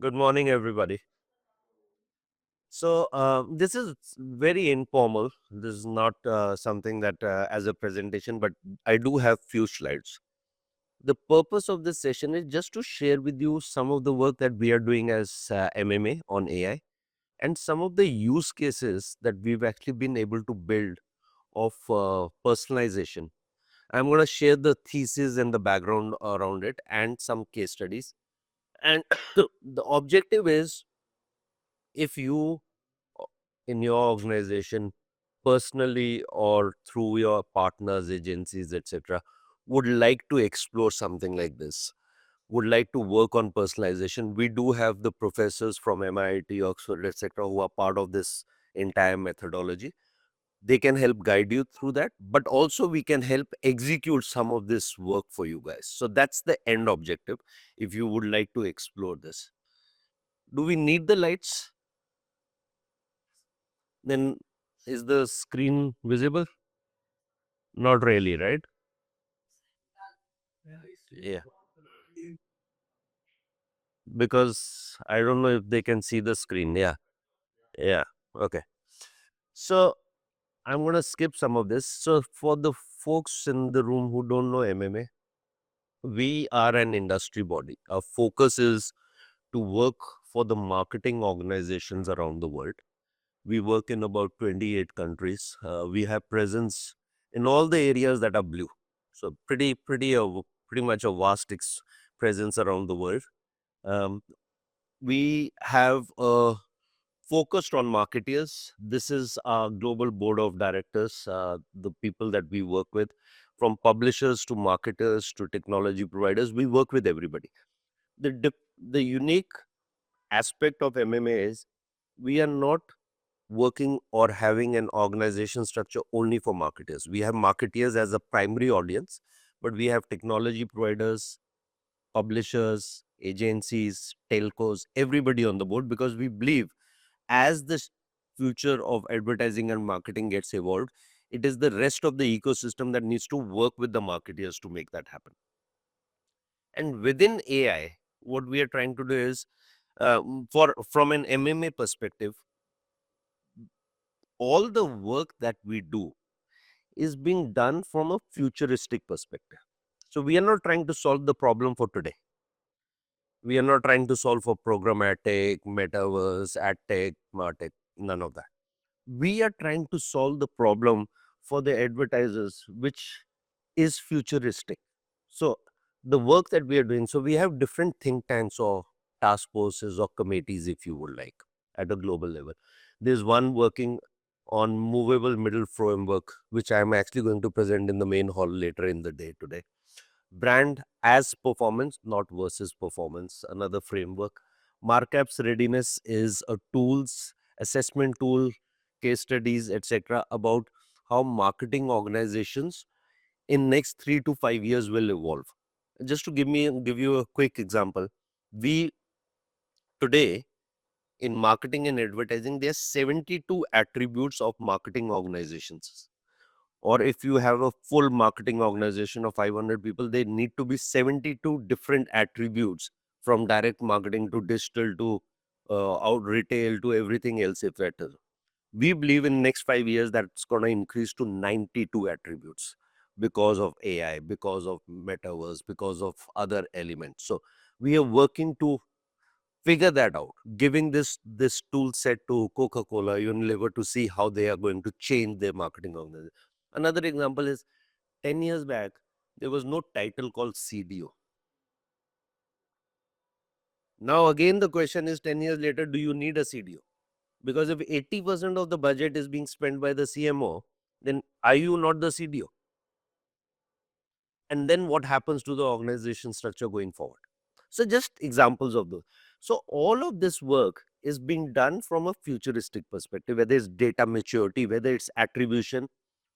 Good morning, everybody. This is very informal. This is not something that as a presentation, but I do have few slides. The purpose of this session is just to share with you some of the work that we are doing as MMA on AI and some of the use cases that we've actually been able to build of personalization. I'm going to share the thesis and the background around it and some case studies. And the objective is if you o- in your organization personally or through your partners agencies etc would like to explore something like this, would like to work on personalization, we do have the professors from MIT, Oxford, etc who are part of this entire methodology. They can help guide you through that, but also we can help execute some of this work for you guys. So that's the end objective. If you would like to explore this, do we need the lights? Then is the screen visible? Not really, right? Yeah, because I don't know if they can see the screen. Yeah, yeah. Okay. So I'm gonna skip some of this. So for the folks in the room who don't know MMA, we are an industry body. Our focus is to work for the marketing organizations around the world. We work in about 28 countries. We have presence in all the areas that are blue. So pretty much a vast presence around the world. Um, we have focused on marketeers. This is our global board of directors, the people that we work with, from publishers to marketers to technology providers. We work with everybody. The unique aspect of MMA is we are not working or having an organization structure only for marketers. We have marketeers as a primary audience, but we have technology providers, publishers, agencies, telcos, everybody on the board, because we believe as the future of advertising and marketing gets evolved, it is the rest of the ecosystem that needs to work with the marketeers to make that happen. And within AI, what we are trying to do is, for from an MMA perspective, all the work that we do is being done from a futuristic perspective. So we are not trying to solve the problem for today. We are not trying to solve for programmatic, metaverse, ad tech, martech, none of that. We are trying to solve the problem for the advertisers, which is futuristic. So the work that we are doing, so we have different think tanks or task forces or committees, if you would like, at a global level. There's one working on movable middle framework, which I'm actually going to present in the main hall later in the day today. Brand as performance, not versus performance, another framework. Markups readiness is a tools, assessment tool, case studies, etc. about how marketing organizations in next 3 to 5 years will evolve. Just to give you a quick example, we today in marketing and advertising, there are 72 attributes of marketing organizations. Or if you have a full marketing organization of 500 people, they need to be 72 different attributes, from direct marketing to digital to out retail to everything else. If that is, we believe in next 5 years that's going to increase to 92 attributes because of AI, because of metaverse, because of other elements. So we are working to figure that out, giving this tool set to Coca-Cola, Unilever, to see how they are going to change their marketing organization. Another example is 10 years back, there was no title called CDO. Now, again, the question is 10 years later, do you need a CDO? Because if 80% of the budget is being spent by the CMO, then are you not the CDO? And then what happens to the organization structure going forward? So, just examples of those. So, all of this work is being done from a futuristic perspective, whether it's data maturity, whether it's attribution.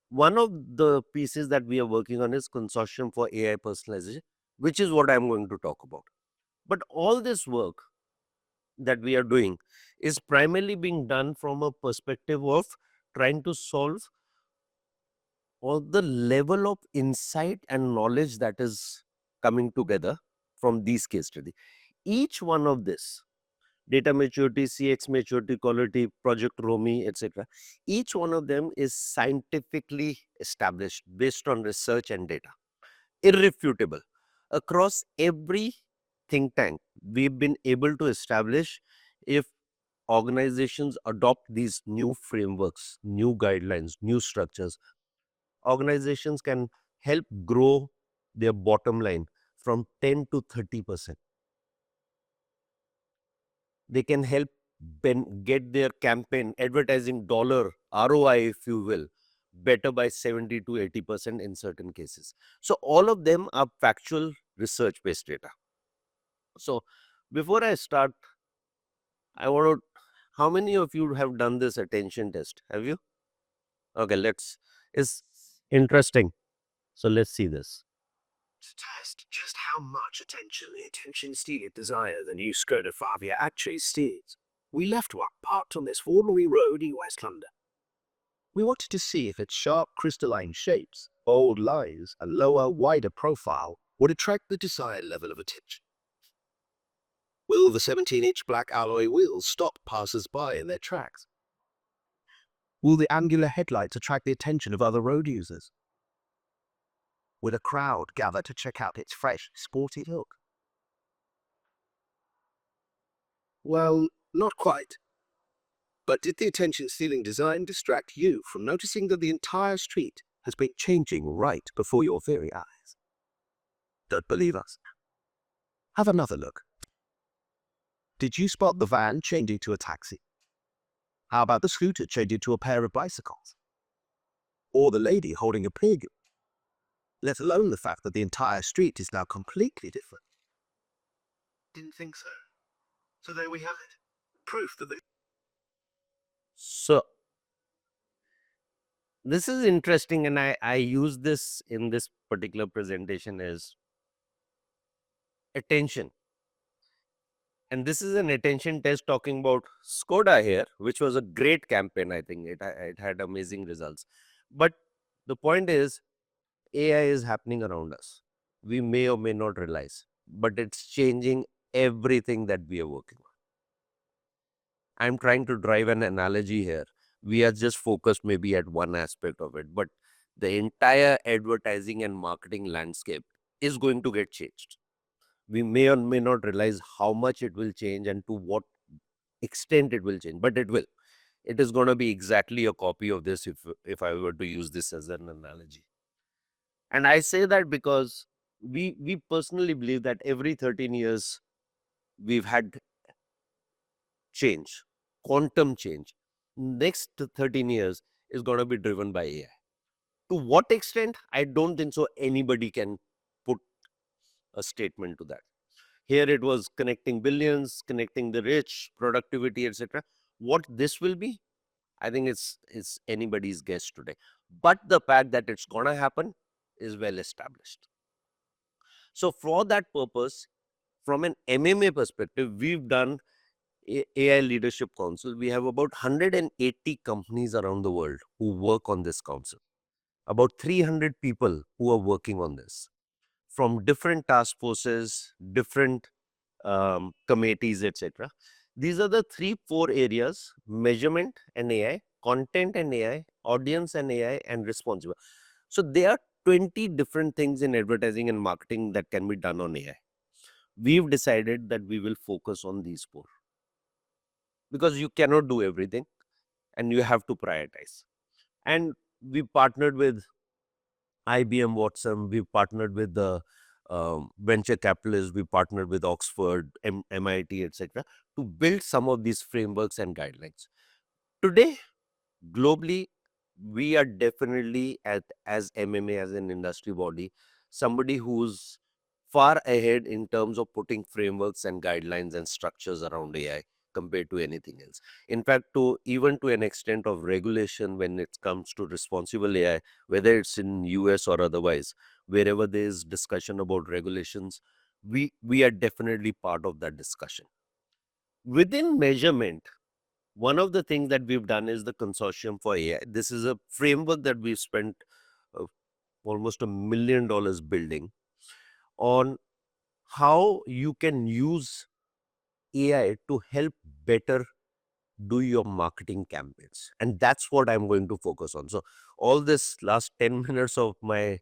One of the pieces that we are working on is consortium for AI personalization, which is what I'm going to talk about. But all this work that we are doing is primarily being done from a perspective of trying to solve all the level of insight and knowledge that is coming together from these case studies. Each one of this. data maturity, CX maturity, quality, project Romi, etc. Each one of them is scientifically established based on research and data, irrefutable. Across every think tank, we've been able to establish if organizations adopt these new frameworks, new guidelines, new structures, organizations can help grow their bottom line from 10 to 30%. They can help get their campaign advertising dollar ROI, if you will, better by 70 to 80% in certain cases. So all of them are factual research based data. So before I start, I want to, how many of you have done this attention test? Have you? Okay, it's interesting. So let's see this. To test just how much attention the attention stealer desire the new Skoda Fabia actually steals, we left one parked on this ordinary road in West London. We wanted to see if its sharp crystalline shapes, bold lines, and lower, wider profile would attract the desired level of attention. Will the 17-inch black alloy wheels stop passers-by in their tracks? Will the angular headlights attract the attention of other road users? Will a crowd gather to check out its fresh, sporty look? Well, not quite. But did the attention-stealing design distract you from noticing that the entire street has been changing right before your very eyes? Don't believe us? Have another look. Did you spot the van changing to a taxi? How about the scooter changing to a pair of bicycles? Or the lady holding a pig? Let alone the fact that the entire street is now completely different. Didn't think so. So there we have it. Proof that So this is interesting, and I use this in this particular presentation as attention. And this is an attention test talking about Skoda here, which was a great campaign. I think it had amazing results. But the point is, AI is happening around us. We may or may not realize, but it's changing everything that we are working on. I'm trying to drive an analogy here. We are just focused maybe at one aspect of it, but the entire advertising and marketing landscape is going to get changed. We may or may not realize how much it will change and to what extent it will change, but it will. It is going to be exactly a copy of this if I were to use this as an analogy. And I say that because we personally believe that every 13 years we've had change, quantum change. Next 13 years is going to be driven by AI. To what extent? I don't think so anybody can put a statement to that. Here it was connecting billions, connecting the rich, productivity, etc. What this will be, I think it's anybody's guess today. But the fact that it's gonna happen is well established. So for that purpose, from an MMA perspective, we've done AI Leadership Council. We have about 180 companies around the world who work on this council. About 300 people who are working on this from different task forces, different committees, etc. These are the 3-4 areas: measurement and AI, content and AI, audience and AI, and responsible. So there are 20 different things in advertising and marketing that can be done on AI. We've decided that we will focus on these 4 because you cannot do everything and you have to prioritize. And we partnered with IBM Watson, we partnered with the venture capitalists, we partnered with Oxford, MIT, etc., to build some of these frameworks and guidelines. Today, globally, we are definitely as MMA, as an industry body, somebody who's far ahead in terms of putting frameworks and guidelines and structures around AI compared to anything else. In fact, to even to an extent of regulation when it comes to responsible AI, whether it's in US or otherwise, wherever there is discussion about regulations, we are definitely part of that discussion. Within measurement, one of the things that we've done is the Consortium for AI. This is a framework that we've spent uh, almost $1 million building on how you can use AI to help better do your marketing campaigns. And that's what I'm going to focus on. So, all this last 10 minutes of my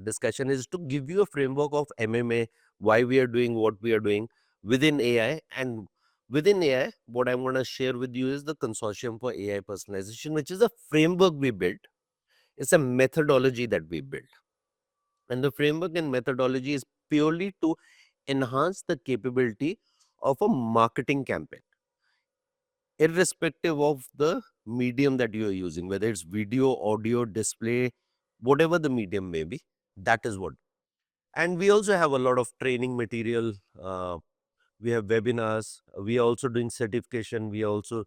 discussion is to give you a framework of MMA, why we are doing what we are doing within AI. And within AI, what I'm going to share with you is the Consortium for AI Personalization, which is a framework we built. It's a methodology that we built. And the framework and methodology is purely to enhance the capability of a marketing campaign, irrespective of the medium that you are using, whether it's video, audio, display, whatever the medium may be. That is what. And we also have a lot of training material. We have webinars. We are also doing certification. We are also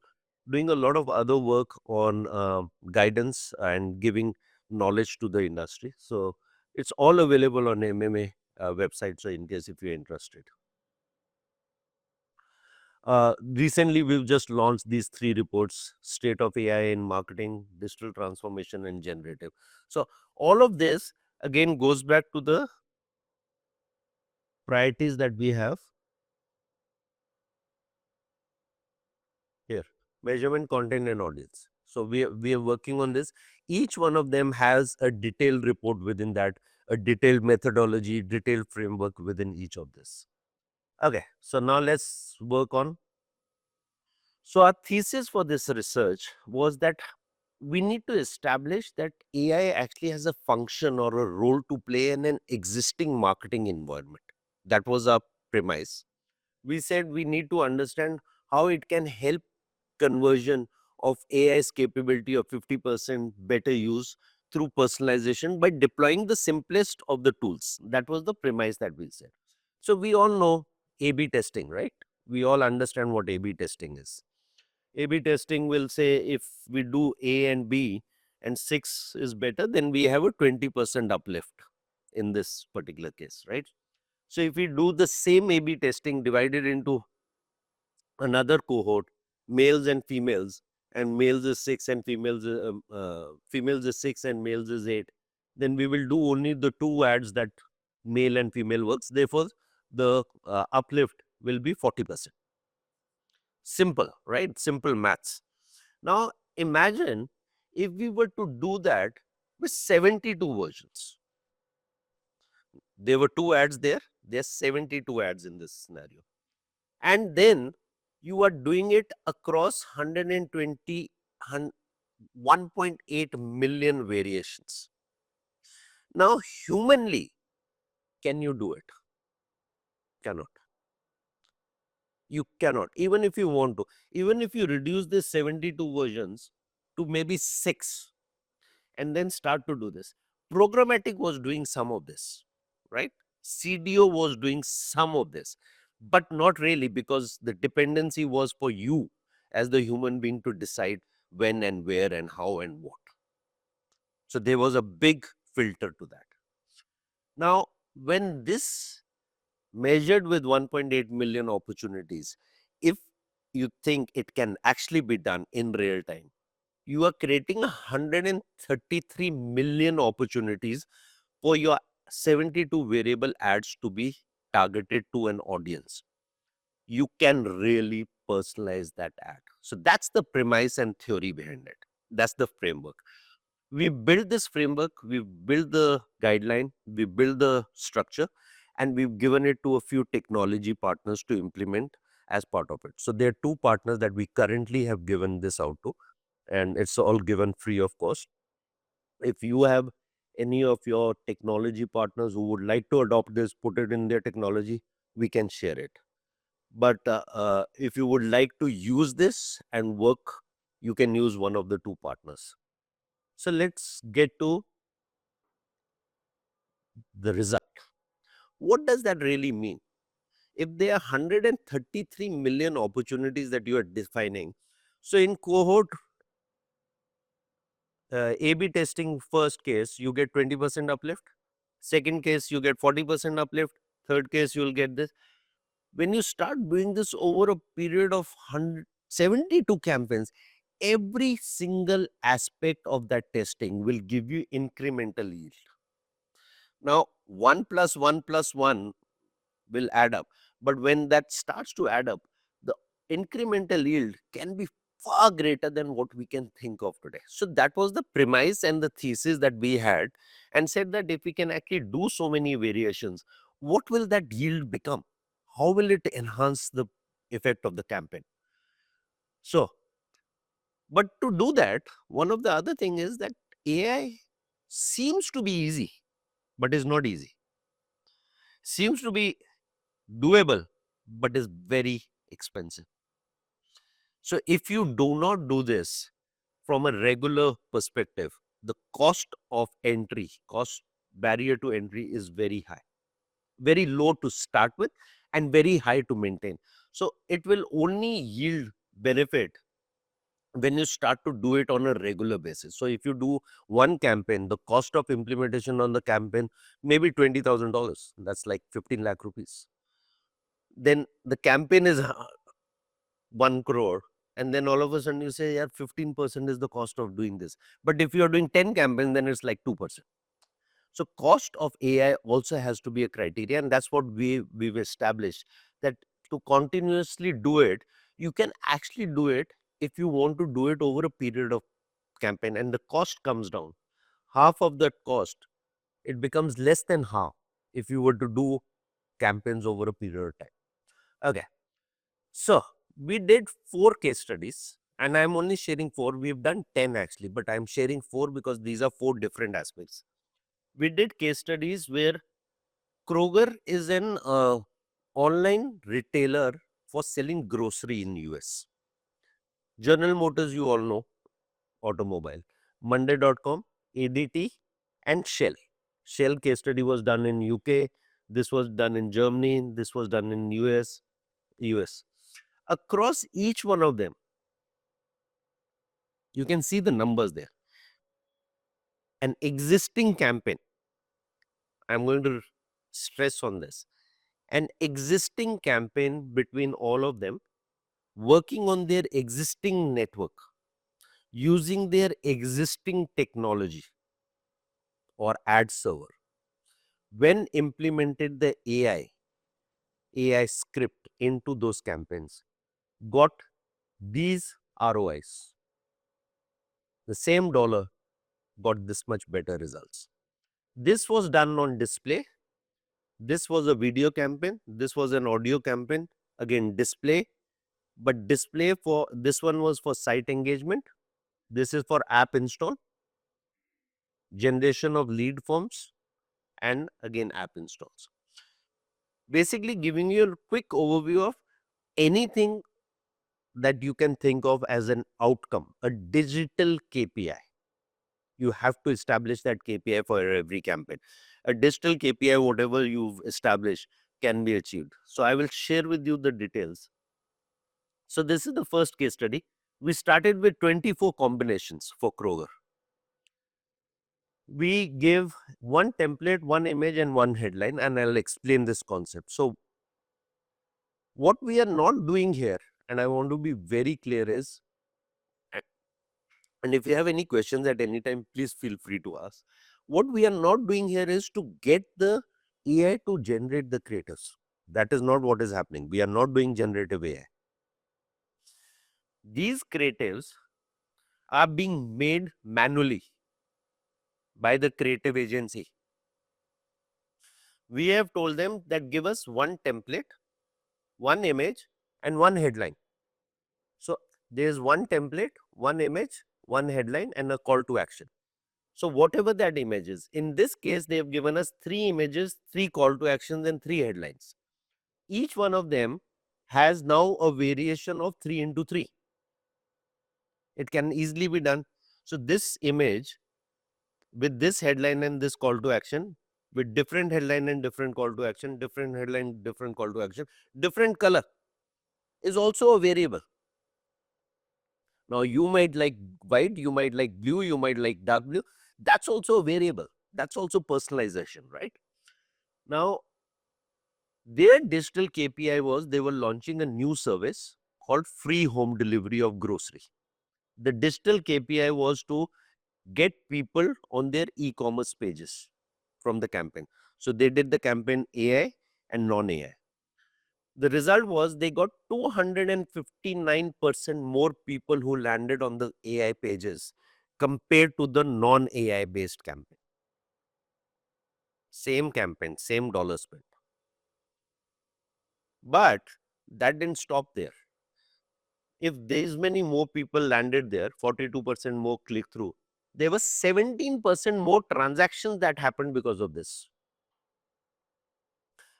doing a lot of other work on guidance and giving knowledge to the industry. So it's all available on MMA website. So in case if you're interested. Recently, we've just launched these three reports: State of AI in Marketing, Digital Transformation, and Generative. So, all of this again goes back to the priorities that we have here: measurement, content, and audience. So, we are working on this. Each one of them has a detailed report within that, a detailed methodology, detailed framework within each of this. Okay, so now let's work on. So, our thesis for this research was that we need to establish that AI actually has a function or a role to play in an existing marketing environment. That was our premise. We said we need to understand how it can help conversion of AI's capability of 50% better use through personalization by deploying the simplest of the tools. That was the premise that we said. So we all know A/B testing, right? We all understand what A/B testing is. A/B testing will say if we do A and B and 6 is better, then we have a 20% uplift in this particular case, right? So if we do the same A/B testing divided into another cohort, males and females, and males is 6 and females is 6 and males is 8, then we will do only the two ads that male and female works. Therefore, the uplift will be 40%. Simple, right? Simple maths. Now, imagine if we were to do that with 72 versions. There were two ads there. There's 72 ads in this scenario. And then you are doing it across 120, 1.8 million variations. Now, humanly, can you do it? Cannot. You cannot. Even if you want to. Even if you reduce this 72 versions to maybe 6, and then start to do this. Programmatic was doing some of this, right? CDO was doing some of this, but not really, because the dependency was for you as the human being to decide when and where and how and what. So there was a big filter to that. Now, when this measured with 1.8 million opportunities, if you think it can actually be done in real time, you are creating 133 million opportunities for your 72 variable ads to be targeted to an audience. You can really personalize that ad. So that's the premise and theory behind it. That's the framework. We built this framework, we built the guideline, we built the structure, and we've given it to a few technology partners to implement as part of it. So there are two partners that we currently have given this out to, and it's all given free of cost. If you have any of your technology partners who would like to adopt this, put it in their technology, we can share it. But if you would like to use this and work, you can use one of the two partners. So let's get to the result. What does that really mean? If there are 133 million opportunities that you are defining, so in cohort A/B testing first case, you get 20% uplift. Second case, you get 40% uplift. Third case, you'll get this. When you start doing this over a period of 172 campaigns, every single aspect of that testing will give you incremental yield. Now, 1 plus 1 plus 1 will add up. But when that starts to add up, the incremental yield can be far greater than what we can think of today. So that was the premise and the thesis that we had, and said that if we can actually do so many variations, what will that yield become? How will it enhance the effect of the campaign? So, but to do that, one of the other thing is that AI seems to be easy, but is not easy. Seems to be doable, but is very expensive. So if you do not do this from a regular perspective, the cost of entry, cost barrier to entry is very high, very low to start with, and very high to maintain. So it will only yield benefit when you start to do it on a regular basis. So if you do one campaign, the cost of implementation on the campaign maybe $20,000. That's like 15 lakh rupees. Then the campaign is 1 crore, and then all of a sudden you say, yeah, 15% is the cost of doing this. But if you are doing 10 campaigns, then it's like 2%. So cost of AI also has to be a criteria, and that's what we've established, that to continuously do it, you can actually do it if you want to do it over a period of campaign, and the cost comes down. Half of that cost, it becomes less than half if you were to do campaigns over a period of time. Okay. So we did 4 case studies, and I'm only sharing 4. We've done 10 actually, but I'm sharing 4 because these are 4 different aspects. We did case studies where Kroger is an online retailer for selling grocery in US. General Motors, you all know, automobile. Monday.com, ADT, and Shell. Shell case study was done in UK. This was done in Germany. This was done in US. Across each one of them, you can see the numbers there. An existing campaign, I'm going to stress on this, an existing campaign between all of them, working on their existing network, using their existing technology or ad server, when implemented the AI script into those campaigns, got these ROIs. The same dollar got this much better results. This was done on display. This was a video campaign. This was an audio campaign. Again, display. But display for this one was for site engagement. This is for app install, generation of lead forms, and again app installs. Basically giving you a quick overview of anything that you can think of as an outcome, a digital KPI. You have to establish that KPI for every campaign. A digital KPI, whatever you've established, can be achieved. So I will share with you the details. So this is the first case study. We started with 24 combinations for Kroger. We give one template, one image, and one headline, and I'll explain this concept. So what we are not doing here, and I want to be very clear, is, and if you have any questions at any time, please feel free to ask. What we are not doing here is to get the AI to generate the creatives. That is not what is happening. We are not doing generative AI. These creatives are being made manually by the creative agency. We have told them that give us one template, one image, and one headline. So there is one template, one image, one headline, and a call to action. So whatever that image is, in this case, they have given us 3 images, 3 call to actions, and 3 headlines. Each one of them has now a variation of 3 into 3. It can easily be done. So this image with this headline and this call to action, with different headline and different call to action, different headline, different call to action, different color, is also a variable. Now you might like white, you might like blue, you might like dark blue. That's also a variable. That's also personalization, right? Now, their digital KPI was they were launching a new service called free home delivery of grocery. The digital KPI was to get people on their e-commerce pages from the campaign. So they did the campaign AI and non-AI. The result was they got 259% more people who landed on the AI pages compared to the non-AI based campaign. Same campaign, same dollar spent. But that didn't stop there. If this many more people landed there, 42% more click through, there was 17% more transactions that happened because of this.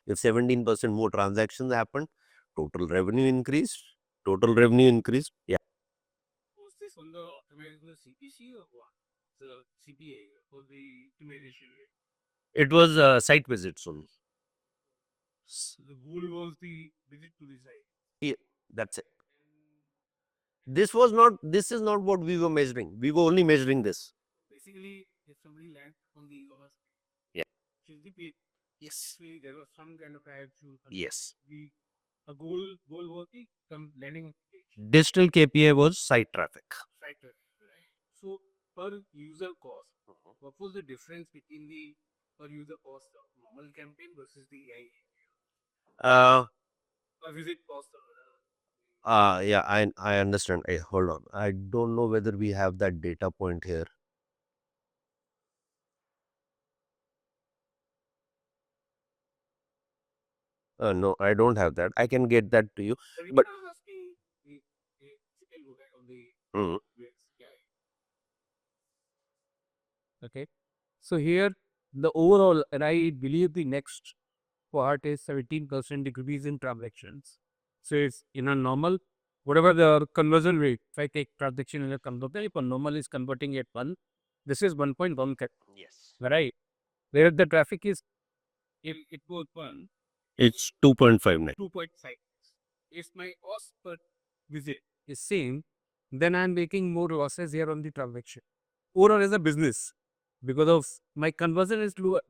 If 17% more transactions happened, total revenue increased. Total revenue increased. Yeah. Was this on the optimizing the CPC or what? The CPA or the optimization rate? It was site visits only. So the goal was the visit to the site. Yeah, that's it. And This is not what we were measuring. We were only measuring this. basically, if somebody lands on the OS, Yeah. which is the page, Yes. actually there was some kind of ad to Yes. the a goal was the some landing on the page. Digital KPI was site traffic. Right. Right. So per user cost, what was the difference between the per user cost of normal campaign versus the AI? Uh, A visit cost. yeah, I understand. Hold on. I don't know whether we have that data point here. No, I don't have that. I can get that to you. The reason But I was asking, you can look at on the mm, yeah. Okay. So here the overall, and I believe the next part is 17% decrease in transactions. So it's in a normal, whatever the conversion rate, if I take transaction in a converter, if a normal is converting at 1, this is 1.1, yes, right? Where the traffic is, if it was 1, it's 2.59. 2.5. If my cost per visit is same, then I'm making more losses here on the transaction. Overall as a business, because of my conversion is lower.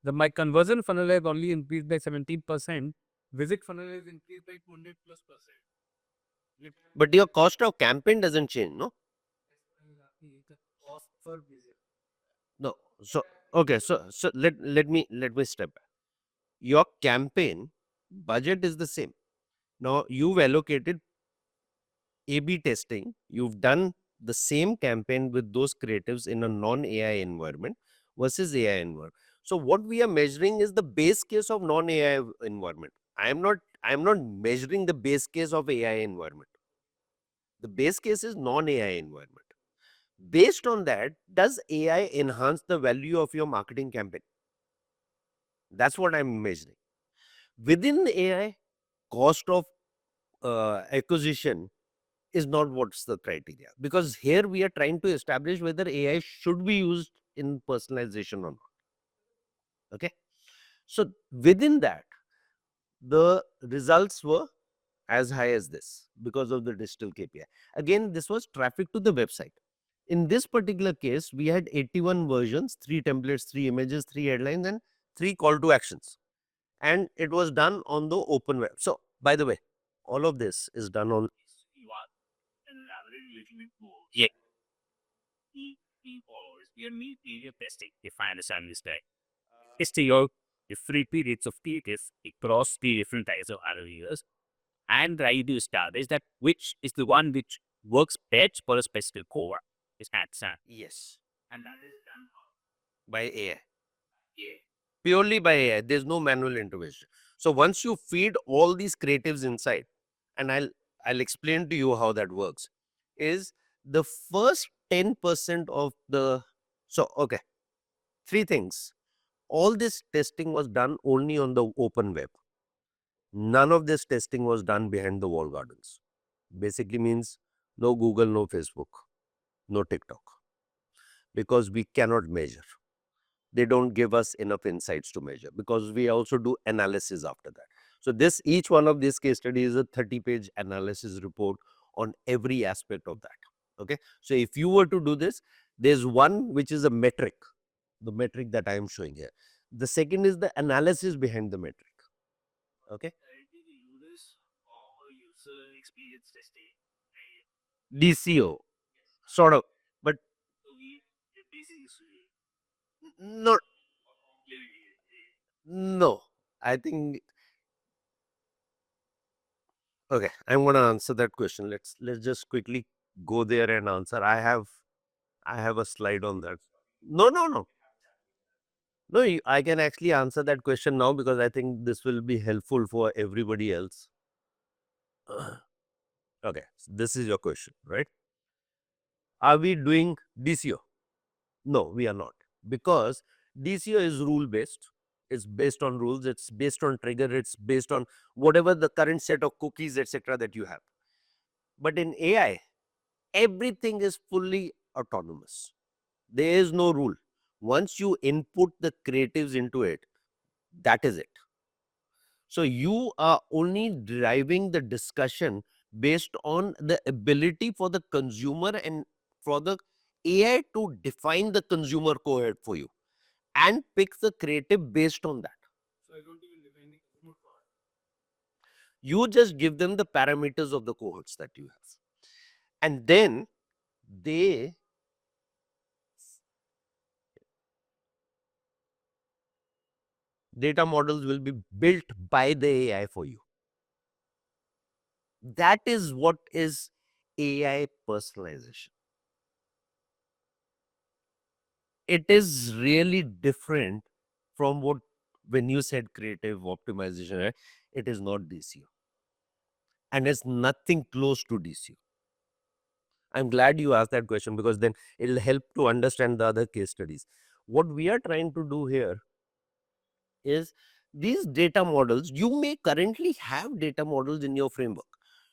My conversion funnel has only increased by 17%. Visit funnel has increased by 200 plus percent. But your cost of campaign doesn't change, no? The cost per visit. No. So okay, so let me step back. Your campaign budget is the same. Now you've allocated A/B testing. You've done the same campaign with those creatives in a non-AI environment versus AI environment. So what we are measuring is the base case of non-AI environment. I am not measuring the base case of AI environment. The base case is non-AI environment. Based on that, does AI enhance the value of your marketing campaign? That's what I'm measuring. Within the AI, cost of acquisition is not what's the criteria, because here we are trying to establish whether AI should be used in personalization or not. Okay. So within that, the results were as high as this because of the digital KPI. Again, this was traffic to the website. In this particular case, we had 81 versions, 3 templates, 3 images, 3 headlines, and 3 call to actions. And it was done on the open web. So, by the way, all of this is done on. You are elaborate a little bit more. Yeah. Key followers. You need period testing, if I understand this right. Testing your different periods of periods across the different types of areas and try to establish that which is the one which works best for a specific core. Is that. Yes, And that is done. by AI. Yeah. Purely by AI. There's no manual intervention. So once you feed all these creatives inside, and I'll explain to you how that works, is the first 10% of the. So okay, three things. All this testing was done only on the open web. None of this testing was done behind the wall gardens. Basically means no Google, no Facebook, no TikTok, because we cannot measure. They don't give us enough insights to measure, because we also do analysis after that. So this, each one of these case studies is a 30-page analysis report on every aspect of that. Okay. So if you were to do this, there's one which is a metric, the metric that I am showing here. The second is the analysis behind the metric. Okay. Currently, the users or user experience testing. DCO sort of, but So we basically not, no. I think okay, I'm gonna answer that question. Let's just quickly go there and answer. I have a slide on that. No, no, no. No, I can actually answer that question now because I think this will be helpful for everybody else. Okay, so this is your question, right? Are we doing DCO? No, we are not. Because DCO is rule based. It's based on rules, it's based on trigger, it's based on whatever the current set of cookies, etc., that you have. But in AI, everything is fully autonomous. There is no rule. Once you input the creatives into it, that is it. So you are only driving the discussion based on the ability for the consumer and for the AI to define the consumer cohort for you and pick the creative based on that. You just give them the parameters of the cohorts that you have. And then they data models will be built by the AI for you. That is what is AI personalization. It is really different from what when you said creative optimization, right? It is not DCO and it's nothing close to DCO. I'm glad you asked that question because then it'll help to understand the other case studies. What we are trying to do here is these data models, you may currently have data models in your framework.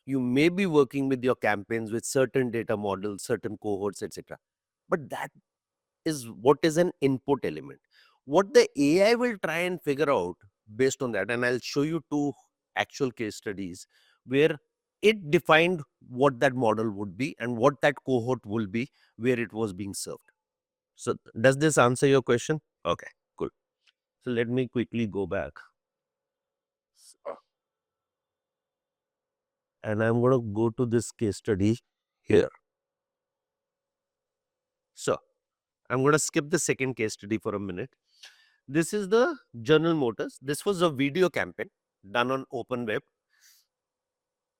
You may be working with your campaigns with certain data models, certain cohorts, etc. But that is what is an input element. What the AI will try and figure out based on that, and I'll show you two actual case studies where it defined what that model would be and what that cohort will be where it was being served. So, does this answer your question? Okay, cool. So, let me quickly go back. And I'm going to go to this case study here. So, I'm going to skip the second case study for a minute. This is the General Motors. This was a video campaign done on open web,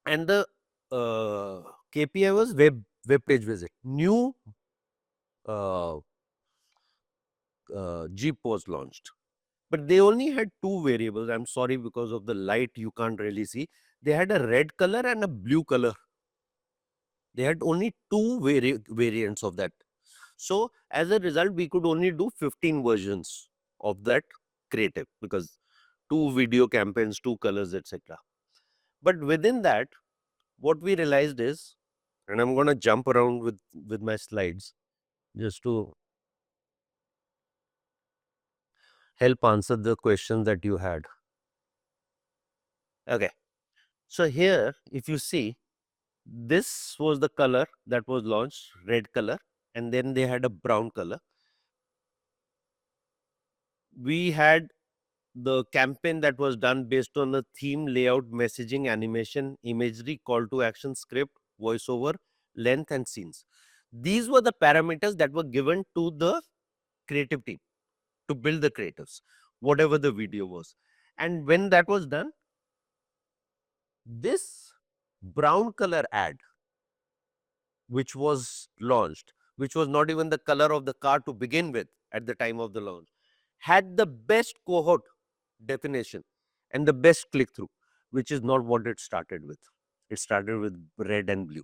and the KPI was web page visit. New uh, Jeep was launched, but they only had two variables. I'm sorry, because of the light, you can't really see. They had a red color and a blue color. They had only two variants of that. So as a result, we could only do 15 versions of that creative because two video campaigns, two colors, etc. But within that, what we realized is, and I'm going to jump around with my slides just to help answer the questions that you had. Okay. So here, if you see, this was the color that was launched, red color, and then they had a brown color. We had the campaign that was done based on the theme, layout, messaging, animation, imagery, call to action, script, voiceover, length, and scenes. These were the parameters that were given to the creative team to build the creatives, whatever the video was. And when that was done, this brown color ad, which was launched, which was not even the color of the car to begin with at the time of the launch, had the best cohort definition and the best click through, which is not what it started with. It started with red and blue.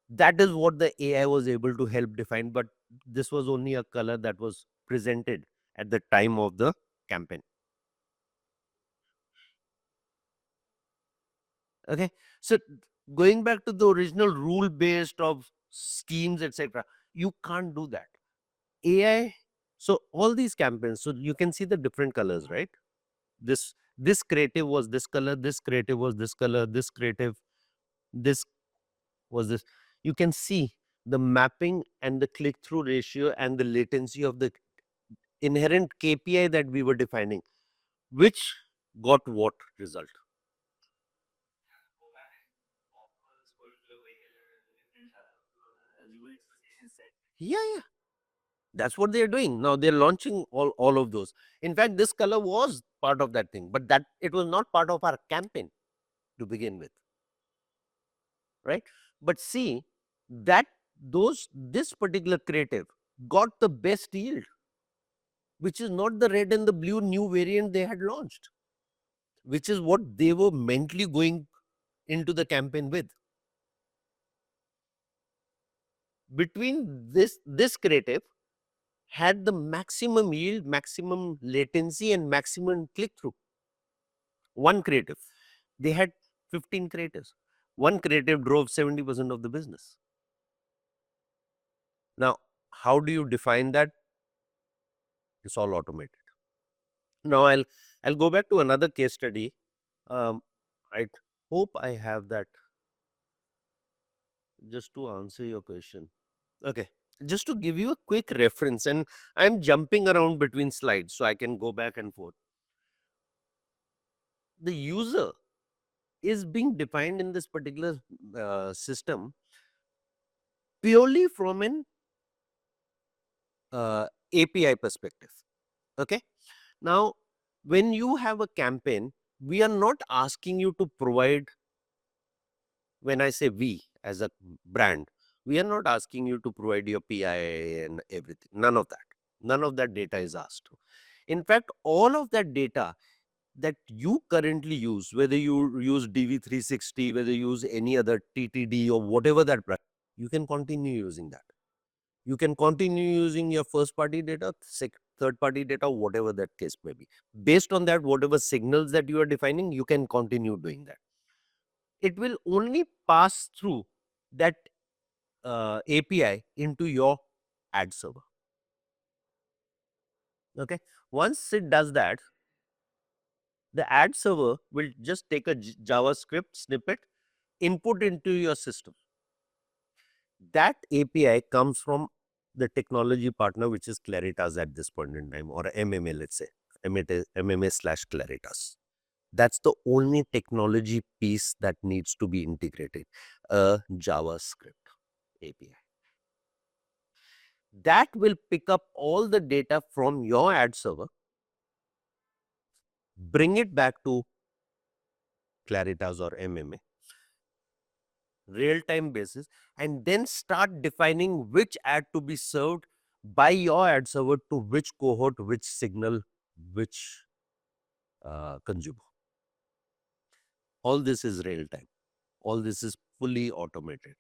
That is what the AI was able to help define, but this was only a color that was presented at the time of the campaign. Okay. So going back to the original rule based of schemes, etc., you can't do that. AI, so all these campaigns, so you can see the different colors, right? This creative was this color, this creative was this color, this creative, this was this. You can see the mapping and the click through ratio and the latency of the inherent KPI that we were defining, which got what result. Yeah, yeah. That's what they're doing. Now they're launching all of those. In fact, this color was part of that thing, but that it was not part of our campaign to begin with, right? But see that those this particular creative got the best yield, which is not the red and the blue new variant they had launched, which is what they were mentally going into the campaign with. Between this creative had the maximum yield, maximum latency, and maximum click through. One creative. They had 15 creatives. One creative drove 70% of the business. Now, how do you define that? It's all automated. Now, I'll go back to another case study. Um, I hope I have that just to answer your question. Okay, just to give you a quick reference, and I'm jumping around between slides so I can go back and forth. The user is being defined in this particular system purely from an API perspective. Okay. Now, when you have a campaign, we are not asking you to provide, when I say we as a brand, we are not asking you to provide your PI and everything. None of that. None of that data is asked. In fact, all of that data that you currently use, whether you use DV360, whether you use any other TTD or whatever that, you can continue using that. You can continue using your first party data, third party data, whatever that case may be. Based on that, whatever signals that you are defining, you can continue doing that. It will only pass through that API into your ad server. Okay. Once it does that, the ad server will just take a JavaScript snippet, input into your system. That API comes from the technology partner, which is Claritas at this point in time, or MMA, let's say, MMA/Claritas. That's the only technology piece that needs to be integrated, a JavaScript API. That will pick up all the data from your ad server, bring it back to Claritas or MMA, real time basis, and then start defining which ad to be served by your ad server to which cohort, which signal, which consumer. All this is real time. All this is fully automated.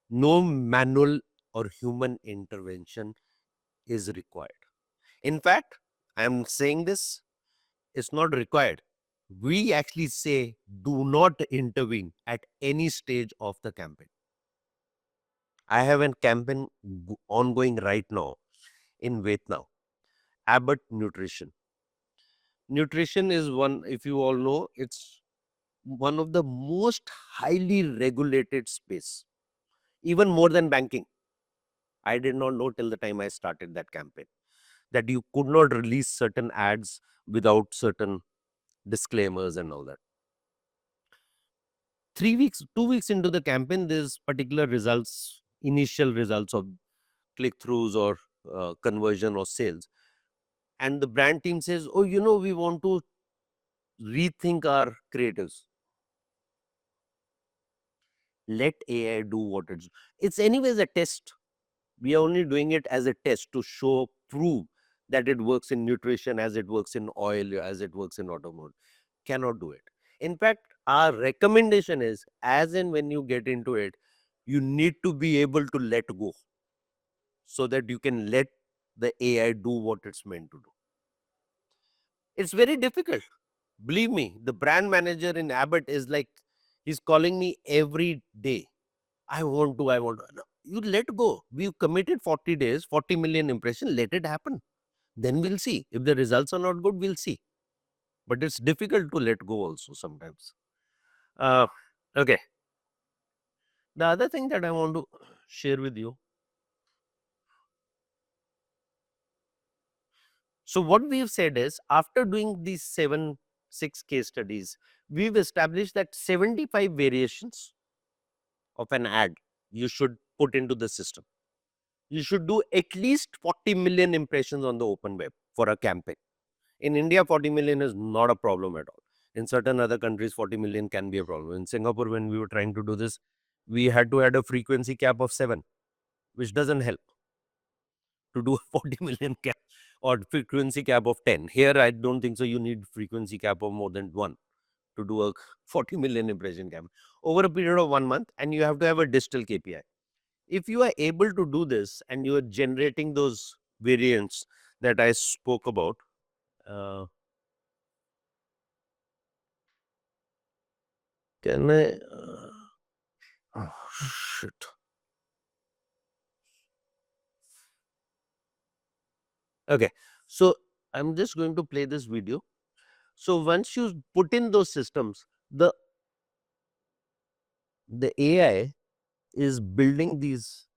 No manual or human intervention is required. In fact, I am saying this, it's not required. We actually say do not intervene at any stage of the campaign. I have a campaign ongoing right now in Vietnam, Abbott Nutrition. Nutrition is one, if you all know, it's one of the most highly regulated space, even more than banking. I did not know till the time I started that campaign that you could not release certain ads without certain disclaimers and all that. 3 weeks, 2 weeks into the campaign, there's particular results, initial results of click throughs or conversion or sales. And the brand team says, oh, we want to rethink our creatives. Let AI do what it's anyways a test. We are only doing it as a test to prove that it works in nutrition, as it works in oil, as it works in automotive. Cannot do it. In fact, our recommendation is, as and when you get into it, you need to be able to let go so that you can let the AI do what it's meant to do. It's very difficult. Believe me, the brand manager in Abbott is like, he's calling me every day. I want to, I want to. No, you let go. We've committed 40 days, 40 million impressions. Let it happen. Then we'll see. If the results are not good, we'll see. But it's difficult to let go also sometimes. Uh, okay. The other thing that I want to share with you. So what we've said is, after doing these 6 case studies, we've established that 75 variations of an ad you should put into the system. You should do at least 40 million impressions on the open web for a campaign. In India, 40 million is not a problem at all. In certain other countries, 40 million can be a problem. In Singapore, when we were trying to do this, we had to add a frequency cap of 7, which doesn't help to do a 40 million cap or frequency cap of 10. Here, I don't think so. You need frequency cap of more than 1 to do a 40 million impression cap over a period of 1 month, and you have to have a digital KPI. If you are able to do this and you are generating those variants that I spoke about, uh, can I? Oh, shit. Okay, so I'm just going to play this video. So once you put in those systems, the AI is building these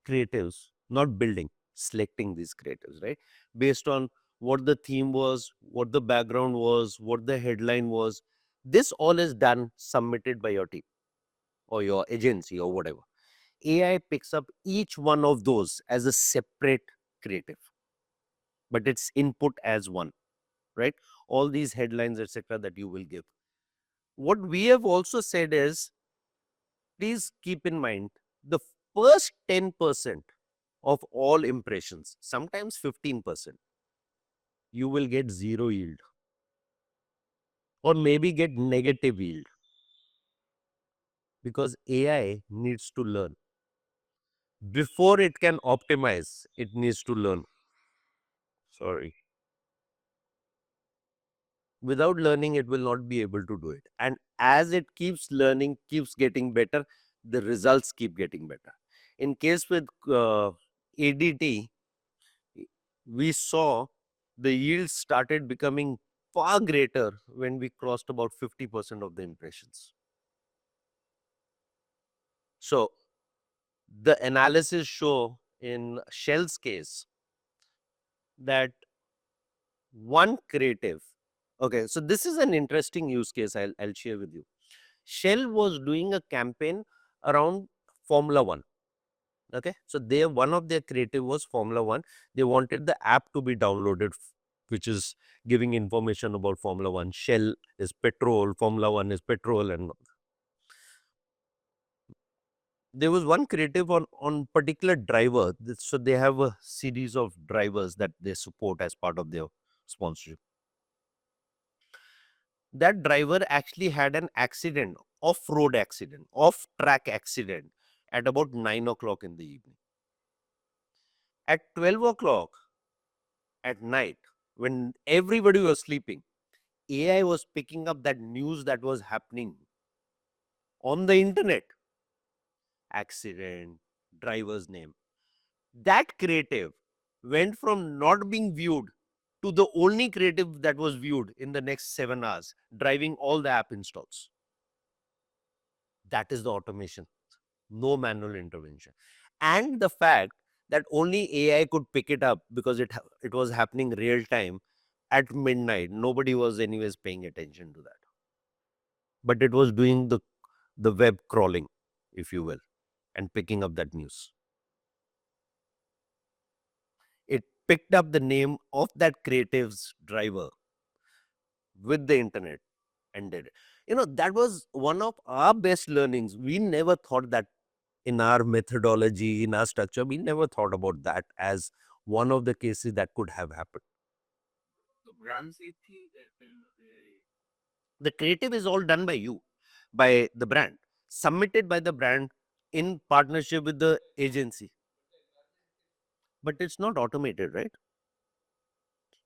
creatives, not building, selecting these creatives, right? Based on what the theme was, what the background was, what the headline was. This all is done, submitted by your team or your agency or whatever. AI picks up each one of those as a separate creative, but it's input as one, right? All these headlines, etc., that you will give. What we have also said is, please keep in mind the first 10% of all impressions, sometimes 15%, you will get zero yield or maybe get negative yield because AI needs to learn. Before it can optimize, it needs to learn. Sorry. Without learning, it will not be able to do it. And as it keeps learning, keeps getting better, the results keep getting better. In case with ADT, we saw the yield started becoming far greater when we crossed about 50% of the impressions. So the analysis show in Shell's case that one creative. Okay, so this is an interesting use case I'll share with you. Shell was doing a campaign around Formula One. Okay, so they one of their creative was Formula One. They wanted the app to be downloaded, which is giving information about Formula One. Shell is petrol, Formula One is petrol, and there was one creative on particular driver. So they have a series of drivers that they support as part of their sponsorship. That driver actually had an accident, off-road accident, off-track accident at about 9 o'clock in the evening. At 12 o'clock at night, when everybody was sleeping, AI was picking up that news that was happening on the internet. Accident, driver's name. That creative went from not being viewed to the only creative that was viewed in the next 7 hours, driving all the app installs. That is the automation, no manual intervention. And the fact that only AI could pick it up because it was happening real time at midnight. Nobody was anyways paying attention to that. But it was doing the web crawling, if you will, and picking up that news. It picked up the name of that creative's driver with the internet and did it. That was one of our best learnings. We never thought that in our methodology, in our structure, we never thought about that as one of the cases that could have happened. The creative is all done by you, by the brand, submitted by the brand in partnership with the agency. But it's not automated, right?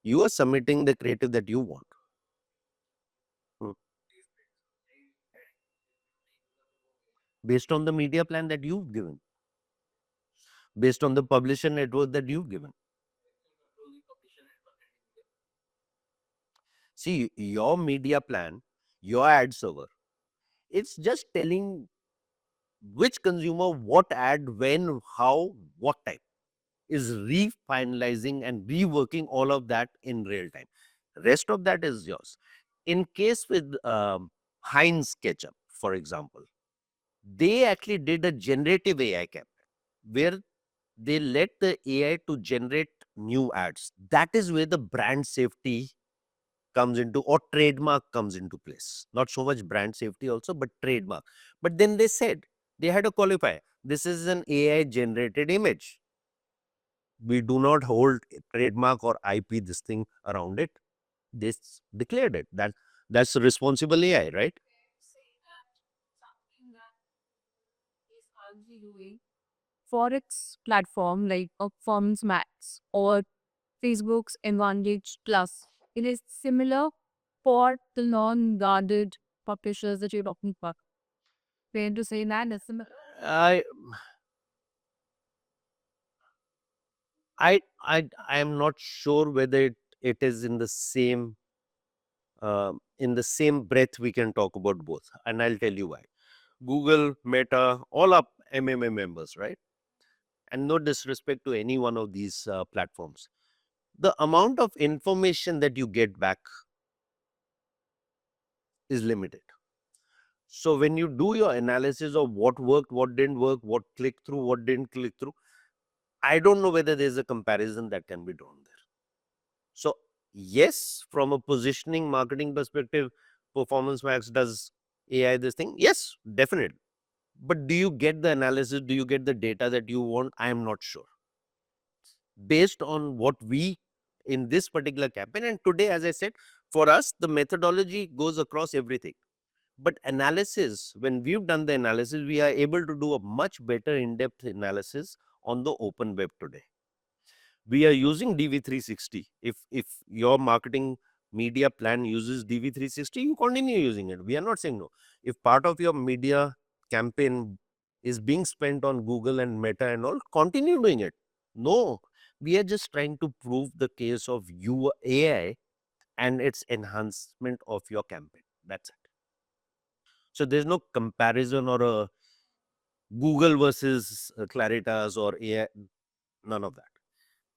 You are submitting the creative that you want. Hmm. Based on the media plan that you've given, based on the publisher network that you've given. See, your media plan, your ad server, it's just telling which consumer, what ad, when, how, what time, is refinalizing and reworking all of that in real time. Rest of that is yours. In case with Heinz ketchup, for example, they actually did a generative AI campaign where They let the AI to generate new ads. That is where the brand safety comes into, or trademark comes into place. Not so much brand safety also, but trademark. But then they said they had to qualify. This is an AI generated image. We do not hold a trademark or IP this thing around it. This declared it. That's responsible AI, right? Forex platform like Performance Max or Facebook's Advantage Plus. It is similar for the non-guarded publishers that you're talking about. Fair to say that it's similar. I I am not sure whether it is in the same breath we can talk about both, and I'll tell you why. Google, Meta, all up MMA members, right? And no disrespect to any one of these platforms. The amount of information that you get back is limited. So when you do your analysis of what worked, what didn't work, what clicked through, what didn't click through, I don't know whether there's a comparison that can be drawn there. So yes, from a positioning marketing perspective, Performance Max does AI this thing. Yes, definitely. But do you get the analysis? Do you get the data that you want? I am not sure. Based on what we in this particular campaign, and today, as I said, for us, the methodology goes across everything. But analysis, when we've done the analysis, we are able to do a much better in-depth analysis on the open web today. We are using DV360. If your marketing media plan uses DV360, you continue using it. We are not saying no. If part of your media campaign is being spent on Google and Meta and all, continue doing it. No, we are just trying to prove the case of your AI and its enhancement of your campaign. That's it. So there's no comparison or a Google versus Claritas or AI, none of that.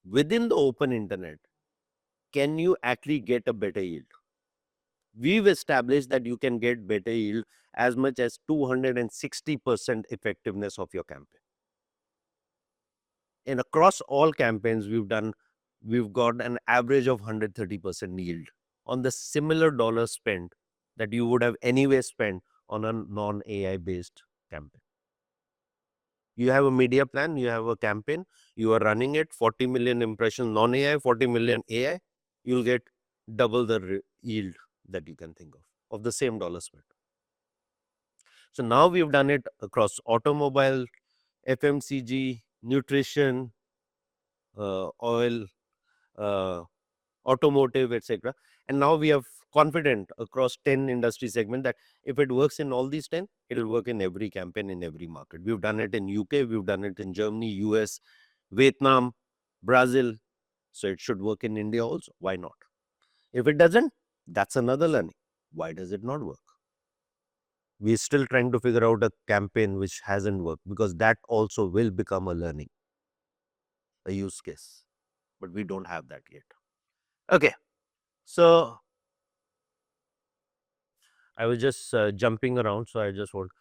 Within the open internet, can you actually get a better yield? We've established that you can get better yield as much as 260% effectiveness of your campaign. And across all campaigns we've got an average of 130% yield on the similar dollar spent that you would have anyway spent on a non-AI based campaign. You have a media plan, you have a campaign, you are running it 40 million impressions non-AI, 40 million AI, you'll get double the yield that you can think of the same dollar spent. So now we've done it across automobile, FMCG, nutrition, oil, uh, automotive, etc. And now we are confident across 10 industry segment that if it works in all these 10, it'll work in every campaign in every market. We've done it in UK, we've done it in Germany, US, Vietnam, Brazil. So it should work in India also. Why not? If it doesn't, that's another learning. Why does it not work? We're still trying to figure out a campaign which hasn't worked, because that also will become a learning, a use case. But we don't have that yet. Okay. So I was just jumping around. So I just want.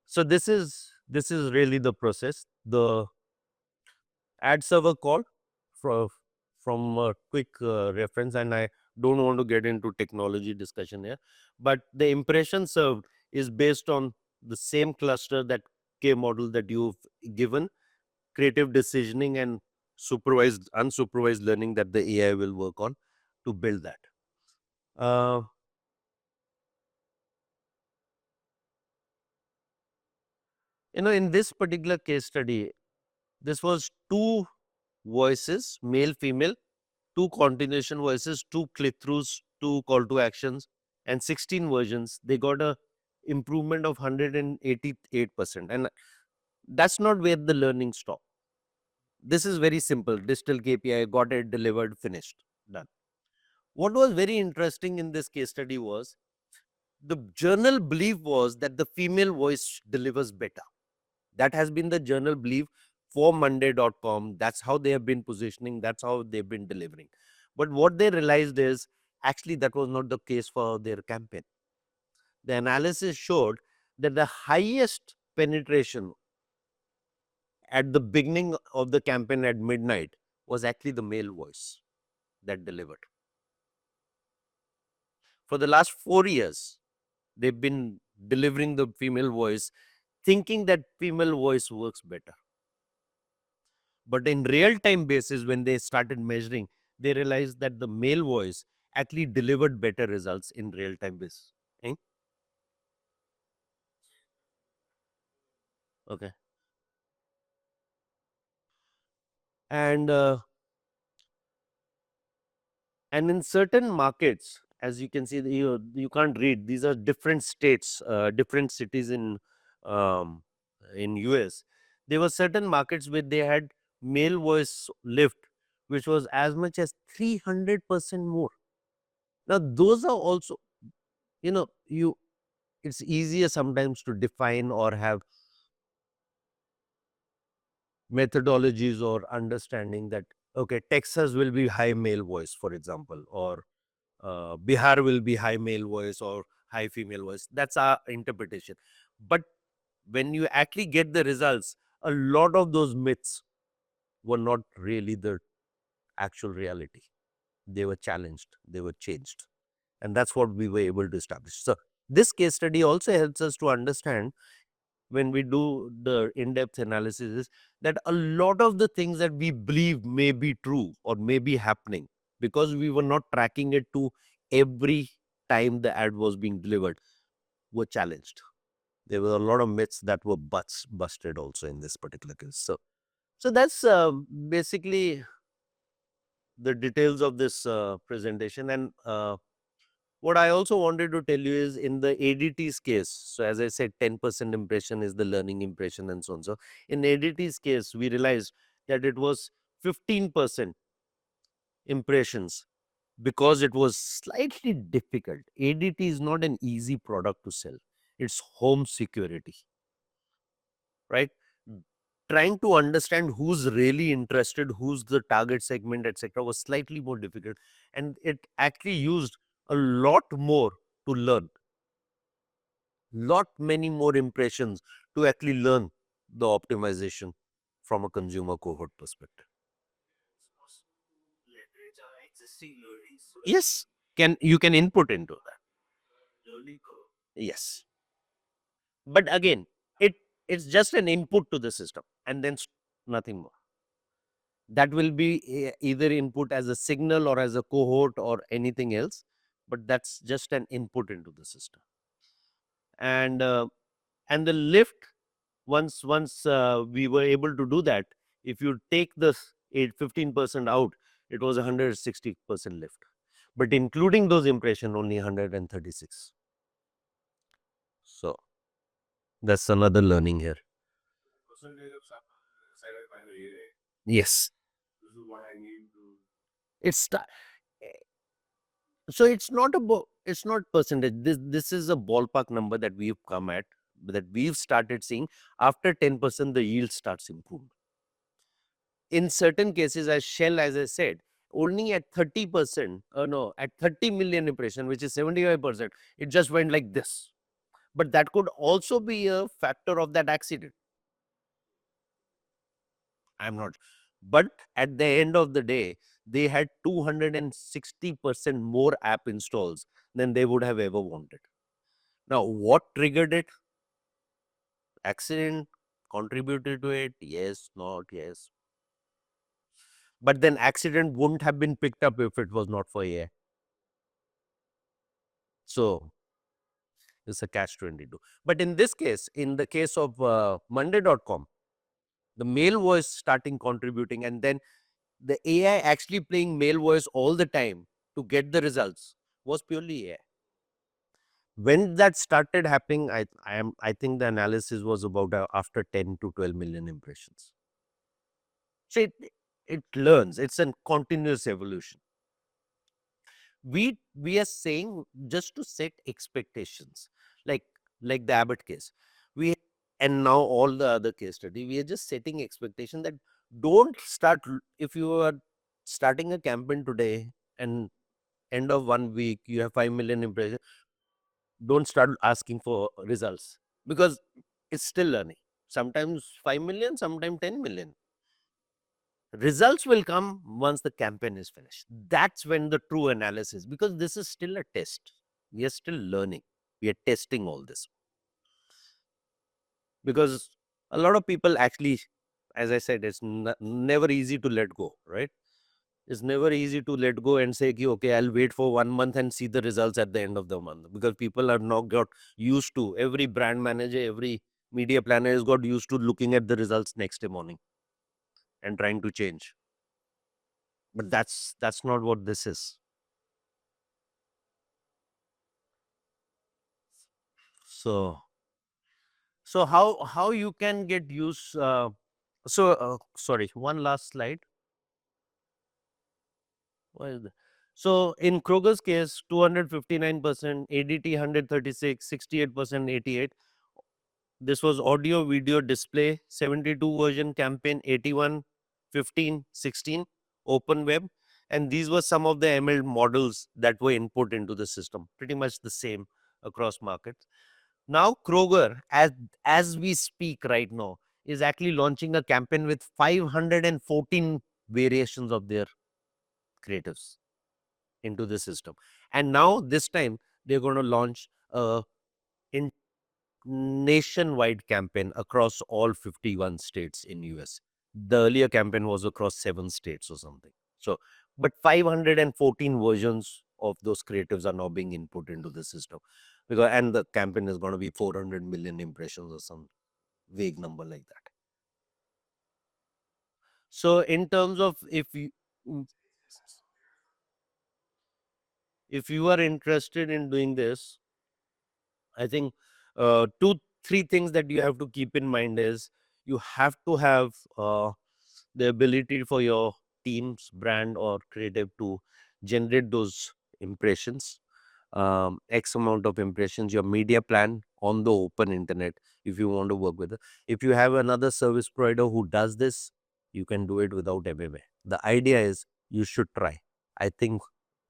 So this is really the process. The ad server call from a quick reference, and I don't want to get into technology discussion here, but the impression served is based on the same cluster, that K model that you've given, creative decisioning and supervised unsupervised learning that the AI will work on to build that. Uh, in this particular case study, this was two voices, male, female, two continuation voices, two click throughs, two call to actions, and 16 versions. They got a improvement of 188%. And that's not where the learning stopped. This is very simple. Digital KPI, got it, delivered, finished, done. What was very interesting in this case study was the journal belief was that the female voice delivers better. That has been the journal belief for Monday.com. That's how they have been positioning. That's how they've been delivering. But what they realized is actually that was not the case for their campaign. The analysis showed that the highest penetration at the beginning of the campaign at midnight was actually the male voice that delivered. For the last 4 years, they've been delivering the female voice, thinking that female voice works better. But in real time basis, when they started measuring, they realized that the male voice actually delivered better results in real time basis. Eh? Okay. And in certain markets, as you can see, you can't read. These are different states, different cities um, in US. There were certain markets where they had male voice lift, which was as much as 300% more. Now, those are also, you it's easier sometimes to define or have methodologies or understanding that, okay, Texas will be high male voice, for example, or Bihar will be high male voice or high female voice. That's our interpretation. But when you actually get the results, a lot of those myths were not really the actual reality. They were challenged, they were changed. And that's what we were able to establish. So, this case study also helps us to understand when we do the in-depth analysis is that a lot of the things that we believe may be true or may be happening, because we were not tracking it to every time the ad was being delivered, were challenged. There were a lot of myths that were busted also in this particular case. So that's basically the details of this presentation. And what I also wanted to tell you is in the ADT's case, so as I said, 10% impression is the learning impression and so on. So in ADT's case, we realized that it was 15% impressions because it was slightly difficult. ADT is not an easy product to sell. It's home security, right? Trying to understand who's really interested, who's the target segment, etc., was slightly more difficult. And it actually used a lot more to learn, lot many more impressions to actually learn the optimization from a consumer cohort perspective. Yes, can you can input into that. Yes, but again, it's just an input to the system, and then nothing more. That will be either input as a signal or as a cohort or anything else, but that's just an input into the system. And the lift, once we were able to do that, if you take this 15% out, it was 160% lift, but including those impression, only 136. So that's another learning here. Yes, it's so it's not about, it's not percentage. This is a ballpark number that we've come at, that we've started seeing. After 10%, the yield starts improving. In certain cases, as Shell, as I said, only at 30%, no, at 30 million impression, which is 75%, it just went like this. But that could also be a factor of that accident. I'm not. But at the end of the day, they had 260% more app installs than they would have ever wanted. Now, what triggered it? Accident contributed to it? Yes, not yes. But then accident wouldn't have been picked up if it was not for AI. So it's a catch 22. But in this case, in the case of Monday.com, the male voice starting contributing, and then the AI actually playing male voice all the time to get the results was purely AI. When that started happening, I think the analysis was about after 10 to 12 million impressions. So it learns. It's a continuous evolution. We are saying just to set expectations, like the Abbott case. We and now all the other case study, we are just setting expectation that don't start if you are starting a campaign today and end of 1 week you have 5 million impressions, don't start asking for results because it's still learning. sometimes 5 million, sometimes 10 million. Results will come once the campaign is finished. That's when the true analysis, because this is still a test. We are still learning. We are testing all this because a lot of people actually, as I said, it's never easy to let go, right? It's never easy to let go and say, "Ki, okay, I'll wait for 1 month and see the results at the end of the month," because people are now got used to, every brand manager, every media planner has got used to looking at the results next day morning and trying to change. But that's not what this is. So how you can get use sorry, one last slide. What is the- So in Kroger's case, 259%, ADT 136, 68%, 88. This was audio, video, display, 72 version campaign, 81, 15, 16, open web. And these were some of the ML models that were input into the system, pretty much the same across markets. Now Kroger, as we speak right now, is actually launching a campaign with 514 variations of their creatives into the system. And now this time they're going to launch a in nationwide campaign across all 51 states in US. The earlier campaign was across 7 states or something. So, but 514 versions of those creatives are now being input into the system, because and the campaign is going to be 400 million impressions or some vague number like that. So in terms of, mm, if you are interested in doing this, I think 3 things that you have to keep in mind is, you have to have the ability for your team's brand or creative to generate those impressions, X amount of impressions, your media plan on the open internet, if you want to work with it. If you have another service provider who does this, you can do it without MMA. The idea is you should try. I think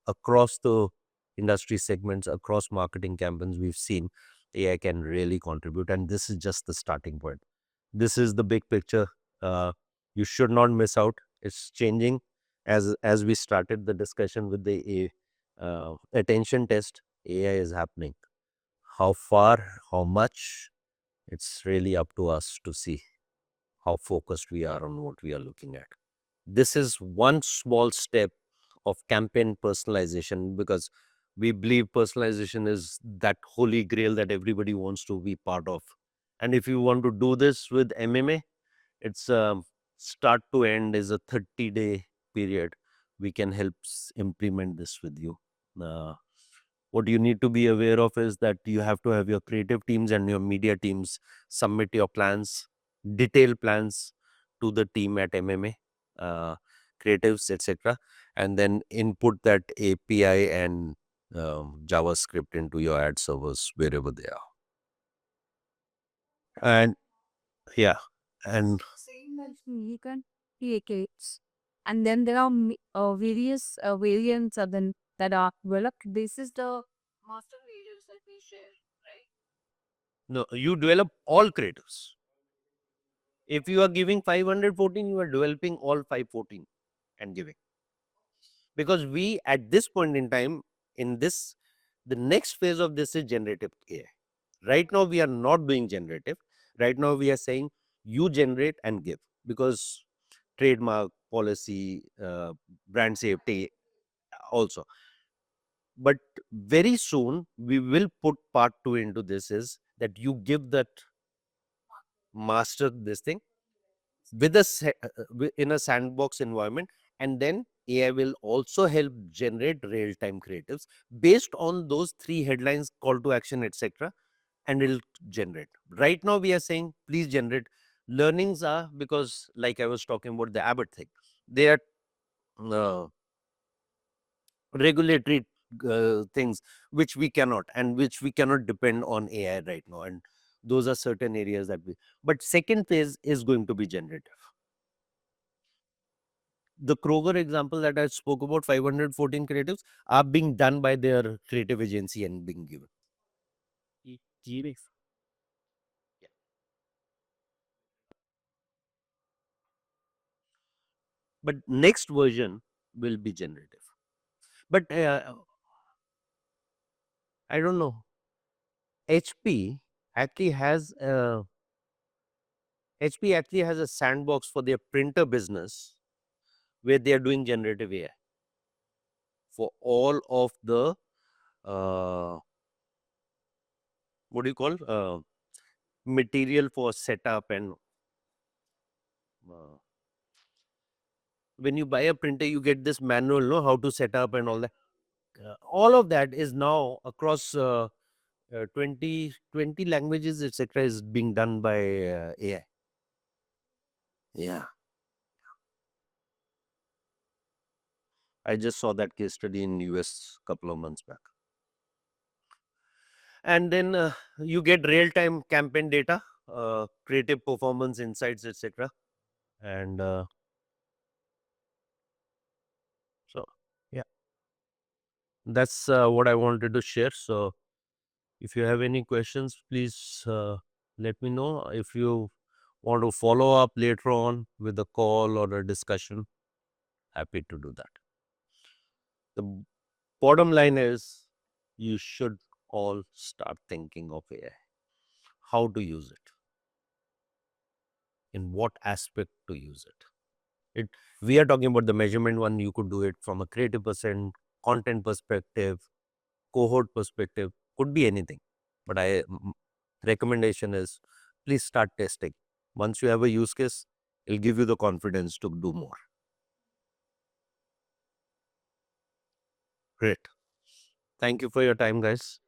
across the industry segments, across marketing campaigns, we've seen AI can really contribute. And this is just the starting point. This is the big picture. Uh, you should not miss out. It's changing as we started the discussion with the attention test. AI is happening. How far, how much? It's really up to us to see how focused we are on what we are looking at. This is one small step of campaign personalization, because we believe personalization is that holy grail that everybody wants to be part of. And if you want to do this with MMA, it's start to end is a 30-day period. We can help implement this with you. Uh, what you need to be aware of is that you have to have your creative teams and your media teams submit your plans, detailed plans, to the team at MMA, uh, creatives, etc., and then input that API and JavaScript into your ad servers wherever they are. And yeah, and Saying that you can take it, and then there are various variants of them that are developed. This is the master variants that we share, right? no, you develop all creatives. If you are giving 514, you are developing all 514 and giving. Because we, at this point in time, in this, the next phase of this is generative AI. Right now, we are not doing generative. Right now, we are saying you generate and give, because trademark policy, brand safety also. But very soon, we will put part two into this, is that you give that master this thing with a in a sandbox environment, and then AI will also help generate real time creatives based on those 3 headlines, call to action, etc., and it'll generate. Right now we are saying please generate. Learnings are, because like I was talking about the Abbott thing, they are uh, regulatory things which we cannot, and which we cannot depend on AI right now, and those are certain areas that we, but second phase is going to be generative. The Kroger example that I spoke about, 514 creatives are being done by their creative agency and being given. Genius. but next version will be generative. But I don't know. HP actually has a sandbox for their printer business where they are doing generative AI for all of the uh, what do you call material for setup and uh, when you buy a printer you get this manual, no, how to set up and all that. All of that is now across 20 languages, etc., is being done by AI. Yeah, I just saw that case study in US couple of months back. And then you get real time campaign data, creative performance insights, etc. And so, yeah, that's what I wanted to share. So, if you have any questions, please let me know. If you want to follow up later on with a call or a discussion, happy to do that. The bottom line is you should all start thinking of AI, how to use it, in what aspect to use it. We are talking about the measurement one. You could do it from a creative content perspective, cohort perspective, could be anything. But recommendation is please start testing. Once you have a use case, it'll give you the confidence to do more. Great. Thank you for your time, guys.